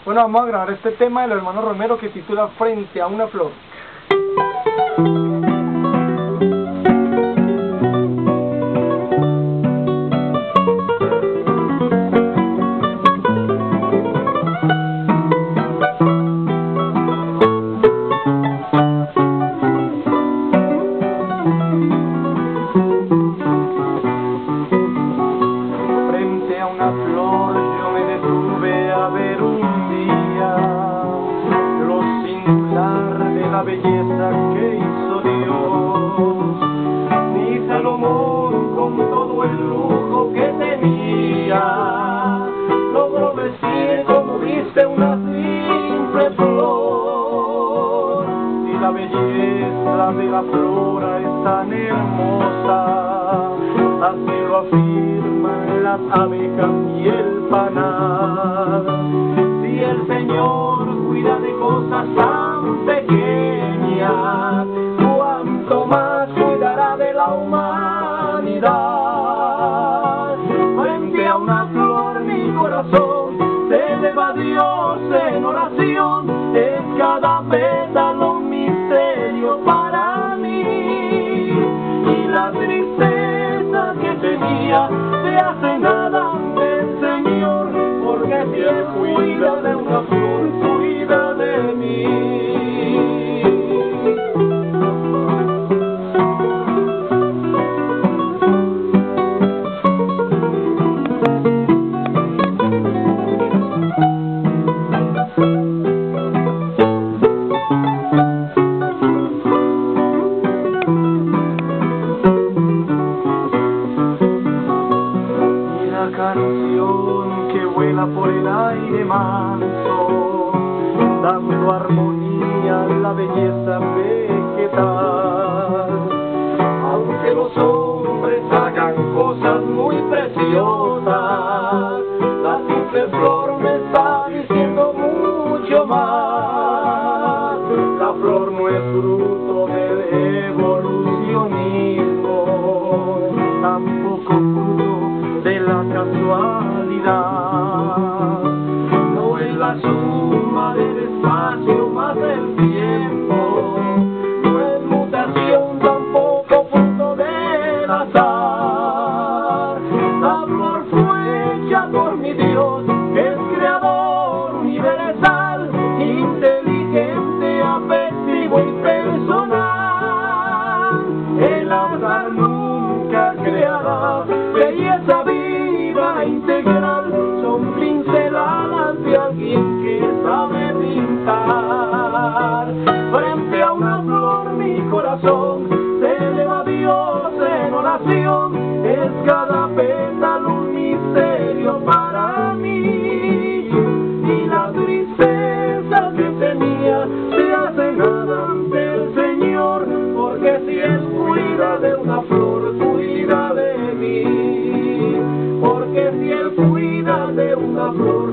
Bueno, vamos a grabar este tema del hermano Romero que titula Frente a una flor. Frente a una flor yo me detuve a ver un día lo singular de la belleza que hizo Dios. Ni Salomón con todo el lujo que tenía logró vestir como viste una simple flor. Y la belleza de la flora es tan hermosa, así lo afirman las abejas y el panal. Si el Señor cuida de cosas tan pequeñas, cuánto más cuidará de la humanidad. Frente a una flor mi corazón se eleva a Dios en oración, es cada pétalo un misterio para mí. Y la tristeza que tenía se hace nada del Señor, porque si Él cuida de una flor, cuida de mí. Canción que vuela por el aire manso, dando armonía a la belleza vegetal. Aunque los hombres hagan cosas muy preciosas, la simple flor me está diciendo mucho más. La flor no es fruto del evolucionismo, tampoco fruto de la casualidad, no es la suma del espacio más el tiempo, no es mutación, tampoco fruto del azar. La flor fue hecha por mi Dios, que es creador universal, inteligente, afectivo y personal. El azar nunca creará belleza viva integral, son pinceladas de alguien que sabe pintar. Frente a una flor mi corazón se eleva a Dios en oración, es cada pétalo un misterio para mí. Y la tristeza que tenía se hace nada ante el Señor, porque si Él cuida de una flor, cuida de mí. Porque si Él cuida de una flor,